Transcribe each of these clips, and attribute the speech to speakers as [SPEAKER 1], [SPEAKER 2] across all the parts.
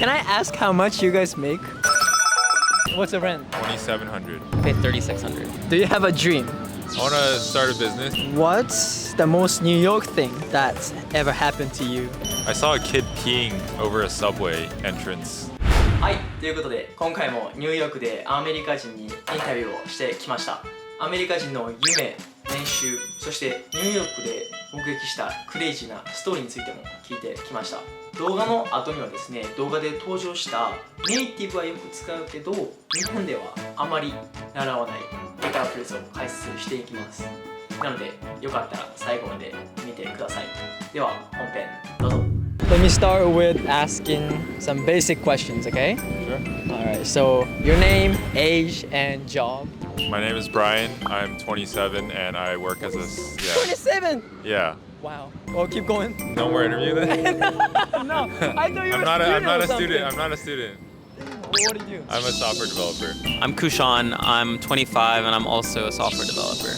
[SPEAKER 1] Can I ask how much you guys make? What's the rent?
[SPEAKER 2] $2,700.
[SPEAKER 3] Pay $3,600.
[SPEAKER 1] Do you have a dream?
[SPEAKER 2] I want to start a business.
[SPEAKER 1] What's the most New York thing that's ever happened to you?
[SPEAKER 2] I saw a kid peeing over a subway entrance.
[SPEAKER 1] はい、ということで今回もニューヨークでアメリカ人にインタビューをしてきました。アメリカ人の夢、年収、そしてニューヨークで目撃したクレイジーなストーリーについても聞いてきました。動画の後にはですね、動画で登場したネイティブはよく使うけど日本ではあまり習わない英会話フレーズを解説していきます。なのでよかったら最後まで見てください。では本編どうぞ。Let me start with asking some basic questions, okay?
[SPEAKER 2] Sure.
[SPEAKER 1] Alright, so your name, age, and job.
[SPEAKER 2] My name is Brian. I'm 27 and I work as a...
[SPEAKER 1] 27!
[SPEAKER 2] Yeah.
[SPEAKER 1] Wow. Well, keep going.
[SPEAKER 2] No more interview then?
[SPEAKER 1] No, I thought you were
[SPEAKER 2] I'm not a student. I'm not a student.
[SPEAKER 1] What do you do?
[SPEAKER 2] I'm a software developer.
[SPEAKER 3] I'm Kushan. I'm 25 and I'm also a software developer.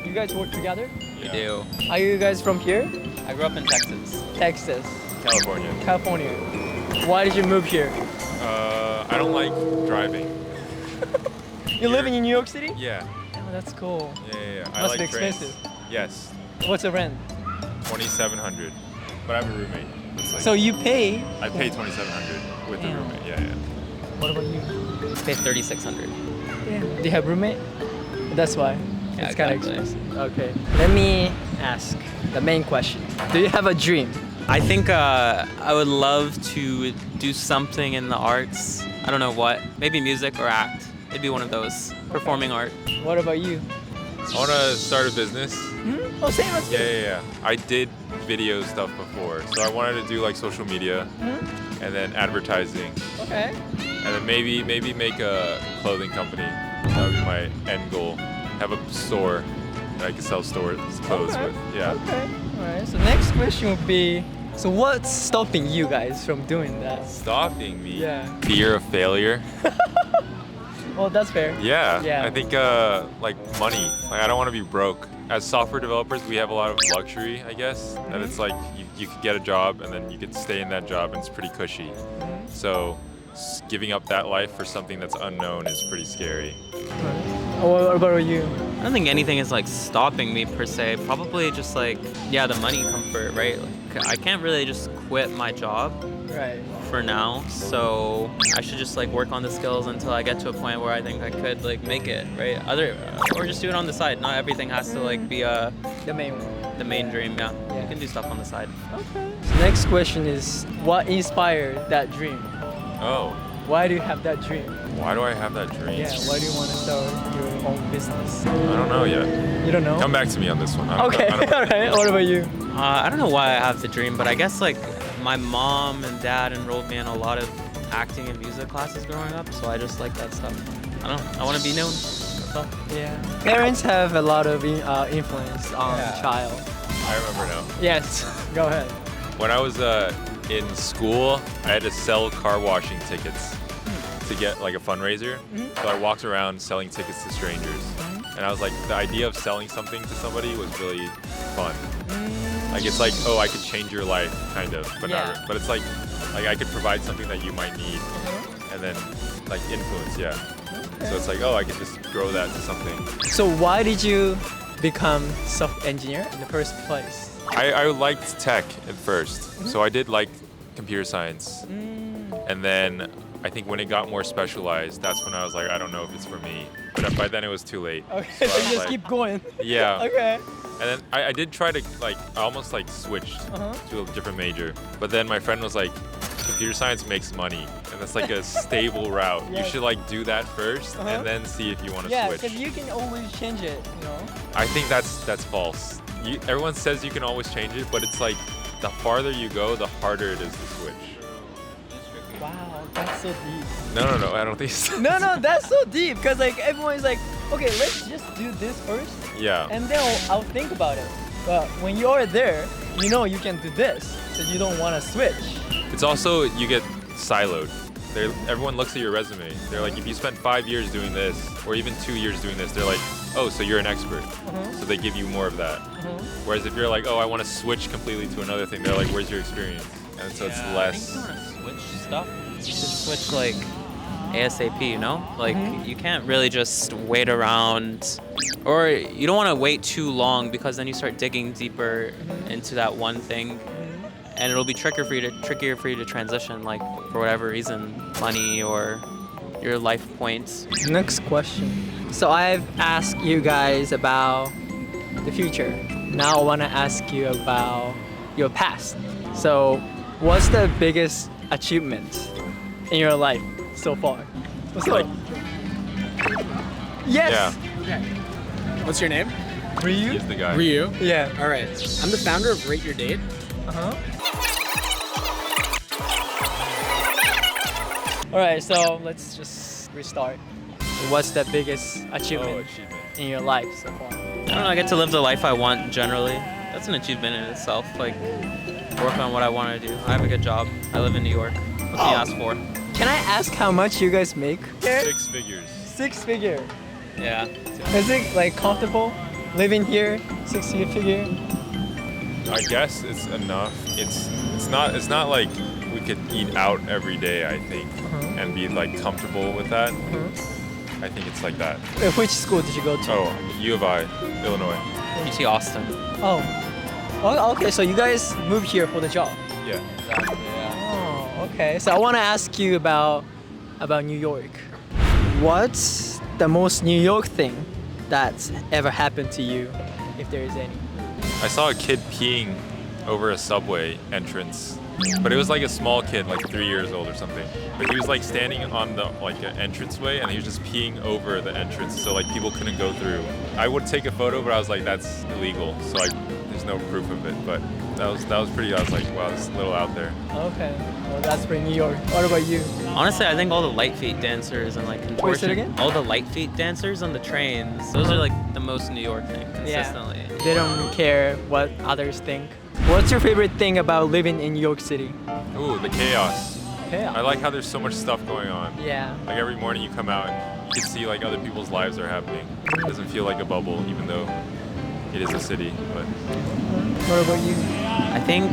[SPEAKER 1] You guys work together?
[SPEAKER 3] We do.
[SPEAKER 1] Are you guys from here?
[SPEAKER 3] I grew up in Texas.
[SPEAKER 1] Texas.
[SPEAKER 2] California.
[SPEAKER 1] California. Why did you move here?
[SPEAKER 2] I don't like driving.
[SPEAKER 1] You're living in New York City?
[SPEAKER 2] Yeah.
[SPEAKER 1] Oh, that's cool.
[SPEAKER 2] Yeah. I
[SPEAKER 1] Must
[SPEAKER 2] like
[SPEAKER 1] be
[SPEAKER 2] trains.
[SPEAKER 1] expensive.
[SPEAKER 2] Yes.
[SPEAKER 1] What's the rent?
[SPEAKER 2] $2,700. But I have a roommate. It's like,
[SPEAKER 1] So you pay?
[SPEAKER 2] I pay $2,700 with the
[SPEAKER 1] Damn.
[SPEAKER 2] roommate. Yeah.
[SPEAKER 1] What about you?
[SPEAKER 3] Pay $3,600.
[SPEAKER 1] Do you have roommate? That's why.
[SPEAKER 3] Yeah,
[SPEAKER 1] It's kind of
[SPEAKER 3] exactly.
[SPEAKER 1] expensive. Okay. Let me ask the main question. Do you have a dream?
[SPEAKER 3] I think I would love to do something in the arts. I don't know what. Maybe music or act. It'd be one of those. Performing art.
[SPEAKER 1] What about you?
[SPEAKER 2] I want to start a business.
[SPEAKER 1] Oh, same as you.
[SPEAKER 2] Yeah. I did video stuff before. So I wanted to do like social media and then advertising.
[SPEAKER 1] Okay.
[SPEAKER 2] And then maybe make a clothing company. That would be my end goal. Have a store that I can sell clothes with. Yeah.
[SPEAKER 1] Okay. Alright. So next question would be, so what's stopping you guys from doing that?
[SPEAKER 2] Stopping me.
[SPEAKER 1] Yeah.
[SPEAKER 2] Fear of failure.
[SPEAKER 1] Well, that's fair.
[SPEAKER 2] Yeah.
[SPEAKER 1] Yeah.
[SPEAKER 2] I think like money. Like I don't want to be broke. As software developers, we have a lot of luxury, I guess. And it's like you could get a job and then you could stay in that job and it's pretty cushy. So giving up that life for something that's unknown is pretty scary.
[SPEAKER 1] What about you?
[SPEAKER 3] I don't think anything is like stopping me per se. Probably just like, yeah, the money comfort, right? Like, I can't really just quit my job
[SPEAKER 1] Right.
[SPEAKER 3] for now. So I should just like work on the skills until I get to a point where I think I could like make it, right? Or just do it on the side. Not everything has to like be
[SPEAKER 1] The main one.
[SPEAKER 3] the main dream. Yeah.
[SPEAKER 1] Yeah.
[SPEAKER 3] You can do stuff on the side.
[SPEAKER 1] Okay. So next question is, what inspired that dream?
[SPEAKER 2] Oh,
[SPEAKER 1] Why do you have that dream?
[SPEAKER 2] why do I have that dream?
[SPEAKER 1] Yeah. Why do you want to start your own business?
[SPEAKER 2] I don't know yet.
[SPEAKER 1] You don't know?
[SPEAKER 2] Come back to me on this one. I don't
[SPEAKER 1] Okay.
[SPEAKER 2] know. I don't know.
[SPEAKER 1] Alright. What about you?
[SPEAKER 3] I don't know why I have the dream, but I guess like my mom and dad enrolled me in a lot of acting and music classes growing up, so I just like that stuff. I don't know. I want to be known. That's all.
[SPEAKER 1] Yeah. Parents have a lot of influence on
[SPEAKER 2] Yeah.
[SPEAKER 1] the child.
[SPEAKER 2] I remember now.
[SPEAKER 1] Yes. Go ahead.
[SPEAKER 2] When I was in school, I had to sell car washing tickets to get like a fundraiser. So I walked around selling tickets to strangers. And I was like, the idea of selling something to somebody was really fun. Like it's like, oh, I could change your life, kind of, but
[SPEAKER 1] Yeah.
[SPEAKER 2] not really. But it's like I could provide something that you might need, and then like influence, yeah. So it's like, oh, I could just grow that to something.
[SPEAKER 1] So why did you become software engineer in the first place?
[SPEAKER 2] I liked tech at first, so I did like computer science, and then I think when it got more specialized, that's when I was like, I don't know if it's for me. But by then it was too late.
[SPEAKER 1] Okay,
[SPEAKER 2] So
[SPEAKER 1] so
[SPEAKER 2] I
[SPEAKER 1] you
[SPEAKER 2] was
[SPEAKER 1] just
[SPEAKER 2] like-
[SPEAKER 1] keep going.
[SPEAKER 2] Yeah.
[SPEAKER 1] Okay.
[SPEAKER 2] And then I did try to like, I almost like switched to a different major. But then my friend was like, computer science makes money, and that's like a stable route.
[SPEAKER 1] Yes.
[SPEAKER 2] You should like do that first, and then see if you want to
[SPEAKER 1] Yeah,
[SPEAKER 2] switch.
[SPEAKER 1] because you can always change it, you know?
[SPEAKER 2] I think that's false. Everyone says you can always change it, but it's like the farther you go, the harder it is to switch.
[SPEAKER 1] Wow, that's so deep.
[SPEAKER 2] No, I don't think so.
[SPEAKER 1] No, that's so deep because like everyone's like, okay, let's just do this first,
[SPEAKER 2] Yeah.
[SPEAKER 1] and then I'll think about it. But when you're there, you know you can do this, so you don't want to switch.
[SPEAKER 2] It's also, you get siloed. Everyone looks at your resume. They're like, if you spent 5 years doing this, or even 2 years doing this, they're like, oh, so you're an expert. So they give you more of that. Whereas if you're like, oh, I want to switch completely to another thing, they're like, where's your experience? And so it's
[SPEAKER 3] I think
[SPEAKER 2] less.
[SPEAKER 3] if you want to switch stuff, you should switch like ASAP, you know? Like you can't really just wait around, or you don't want to wait too long because then you start digging deeper into that one thing, and it'll be trickier for you to transition, like for whatever reason, money or your life points.
[SPEAKER 4] Next question. So I've asked you guys about the future. Now I want to ask you about your past. So what's the biggest achievement in your life so far? What's
[SPEAKER 2] Like-
[SPEAKER 4] Yes.
[SPEAKER 2] Yeah,
[SPEAKER 5] Okay. What's your name?
[SPEAKER 4] Ryu?
[SPEAKER 2] he's the guy.
[SPEAKER 5] Ryu.
[SPEAKER 4] Yeah.
[SPEAKER 5] All right. I'm the founder of Rate Your Date.
[SPEAKER 4] Uh-huh. All right, so let's just restart. What's the biggest achievement in your life so far?
[SPEAKER 3] I don't know, I get to live the life I want generally. That's an achievement in itself. Like, work on what I want to do. I have a good job. I live in New York. What do you ask for?
[SPEAKER 4] Can I ask how much you guys make?
[SPEAKER 2] 6 figures.
[SPEAKER 4] 6 figure.
[SPEAKER 3] Yeah.
[SPEAKER 4] Is it like comfortable living here? 6 figure?
[SPEAKER 2] I guess it's enough. It's not like we could eat out every day, I think, and be like comfortable with that. I think it's like that.
[SPEAKER 4] Which school did you go to?
[SPEAKER 2] Oh, U of I, Illinois.
[SPEAKER 3] UT Austin.
[SPEAKER 4] Oh. Oh, okay, so you guys moved here for the job.
[SPEAKER 2] Yeah.
[SPEAKER 3] Exactly, yeah.
[SPEAKER 4] Oh, okay. So I want to ask you about New York. What's the most New York thing that's ever happened to you, if there is any?
[SPEAKER 2] I saw a kid peeing over a subway entrance, but it was like a small kid, like 3 years old or something. But he was like standing on the like an entranceway, and he was just peeing over the entrance, so like people couldn't go through. I would take a photo, but I was like, that's illegal, so there's no proof of it. But that was pretty. I was like, wow, it's a little out there.
[SPEAKER 4] Okay. Well, that's pretty New York. What about you?
[SPEAKER 3] Honestly, I think all the light feet dancers and like contortion.
[SPEAKER 4] Wait, say it again?
[SPEAKER 3] All the light feet dancers on the trains. Those are like the most New York thing consistently.
[SPEAKER 4] They don't care what others think. What's your favorite thing about living in New York City?
[SPEAKER 2] Ooh, the chaos.
[SPEAKER 4] Yeah.
[SPEAKER 2] I like how there's so much stuff going on.
[SPEAKER 4] Yeah.
[SPEAKER 2] Like every morning you come out and you can see like other people's lives are happening. It doesn't feel like a bubble, even though it is a city. But
[SPEAKER 4] What about you?
[SPEAKER 3] I think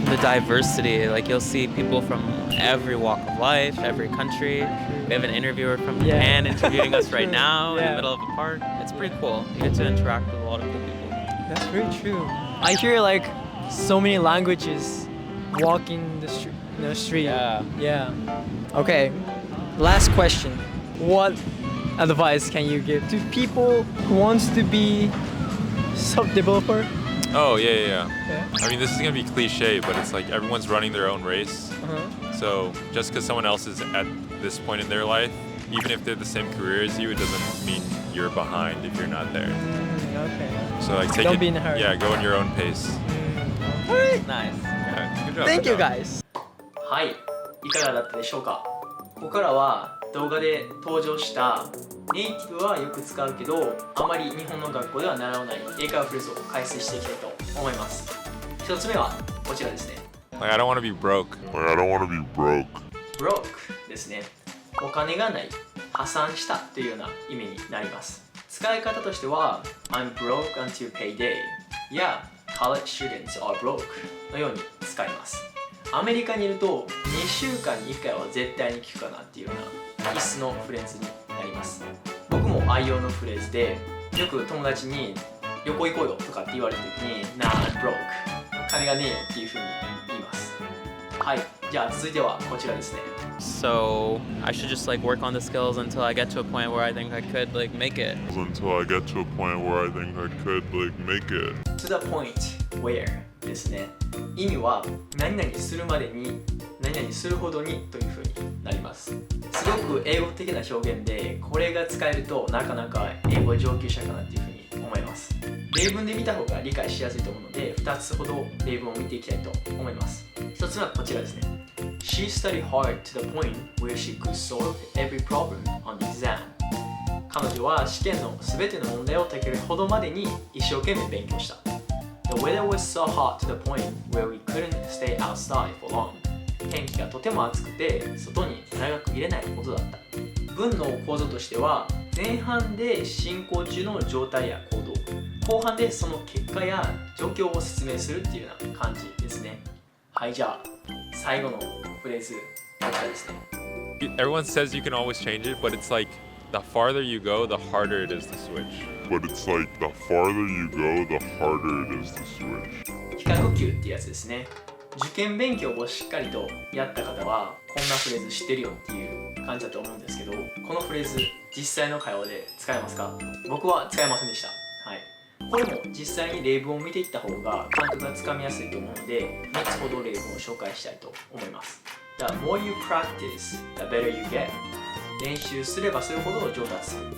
[SPEAKER 3] the diversity, like you'll see people from every walk of life, every country. We have an interviewer from Japan interviewing us right now in the middle of a park. It's pretty cool. You get to interact with a lot of cool people.
[SPEAKER 4] That's very true. I hear like so many languages walking the street. Yeah. Okay. Last question. What advice can you give to people who wants to be sub-developer?
[SPEAKER 2] oh yeah.
[SPEAKER 4] Yeah.
[SPEAKER 2] I mean, this is gonna be cliche, but it's like everyone's running their own race. So just because someone else is at this point in their life, even if they're the same career as you, it doesn't mean you're behind if you're not there.
[SPEAKER 4] Okay.
[SPEAKER 2] So like take
[SPEAKER 4] Don't
[SPEAKER 2] it.
[SPEAKER 4] be in a hurry.
[SPEAKER 2] Yeah, go in your own pace.
[SPEAKER 4] Alright.
[SPEAKER 3] Nice.
[SPEAKER 2] Yeah, good job.
[SPEAKER 4] Thank
[SPEAKER 2] good
[SPEAKER 4] you
[SPEAKER 2] job.
[SPEAKER 4] guys.
[SPEAKER 1] はい、いかがだったでしょうか。ここからは動画で登場したネイティブはよく使うけどあまり日本の学校では習わない英会話フレーズを解説していきたいと思います。一つ目はこちらですね。
[SPEAKER 2] Like I don't want to be broke.
[SPEAKER 1] broke ですね。お金がない、破産したというような意味になります。使い方としては I'm broke until payday や college students are broke のように使います。アメリカにいると2週間に1回は絶対に聞くかなっていうような必須のフレーズになります。僕も愛用のフレーズでよく友達に旅行行こうよとかって言われた時に Nah, I'm broke 金がねえよっていう風に言います。はい、じゃあ続いてはこちらですね。
[SPEAKER 3] So I should just like work on the skills until I get to a point where I think I could like make it.
[SPEAKER 6] Until I get to a point where I think I could like make it.
[SPEAKER 1] To the point where ですね。意味は何々するまでに何々するほどにという風になります。すごく英語的な表現でこれが使えるとなかなか英語上級者かなっていう風に思います。例文で見た方が理解しやすいと思うので2つほど例文を見ていきたいと思います。1つ目はこちらですね。She studied hard to the point where she could solve every problem on the exam. 彼女は試験の全ての問題を解けるほどまでに一生懸命勉強した。The weather was so hot to the point where we couldn't stay outside for long. 天気がとても暑くて外に長く入れないほどだった。文の構造としては前半で進行中の状態や行動、後半でその結果や状況を説明するっていうような感じですね。はい、じゃあ最後のフレーズこちらですね。
[SPEAKER 2] Everyone says you can always change it, but it's like the farther you go, the harder it is to switch.
[SPEAKER 6] But it's like the farther you go, the harder it is to switch.
[SPEAKER 1] 比較級ってやつですね。受験勉強をしっかりとやった方はこんなフレーズ知ってるよっていう感じだと思うんですけど、このフレーズ実際の会話で使えますか？僕は使えませんでした。はい。これも実際に例文を見ていった方が感覚がつかみやすいと思うので、3つほど例文を紹介したいと思います。The more you practice, the better you get. 練習すればするほど上達する。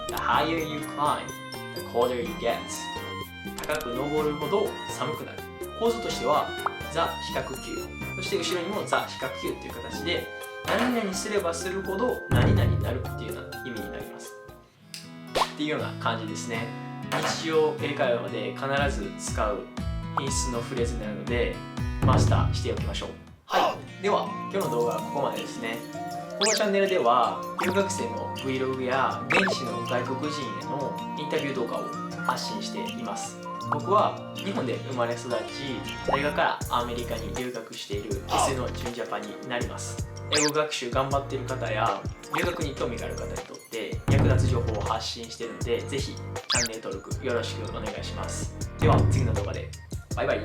[SPEAKER 1] The higher you climb, the colder you get. 高く登るほど寒くなる。構図としてはザ比較級、そして後ろにもザ比較級という形で、何々すればするほど何々になるっていうような意味になりますっていうような感じですね。日常英会話で必ず使う品質のフレーズになるのでマスターしておきましょう。はい、では今日の動画はここまでですね。このチャンネルでは留学生の Vlog や現地の外国人へのインタビュー動画を発信しています。僕は日本で生まれ育ち、大学からアメリカに留学している生粋の純ジャパになります。英語学習頑張っている方や留学に興味がある方にとって役立つ情報を発信しているので、ぜひチャンネル登録よろしくお願いします。では次の動画でバイバイ。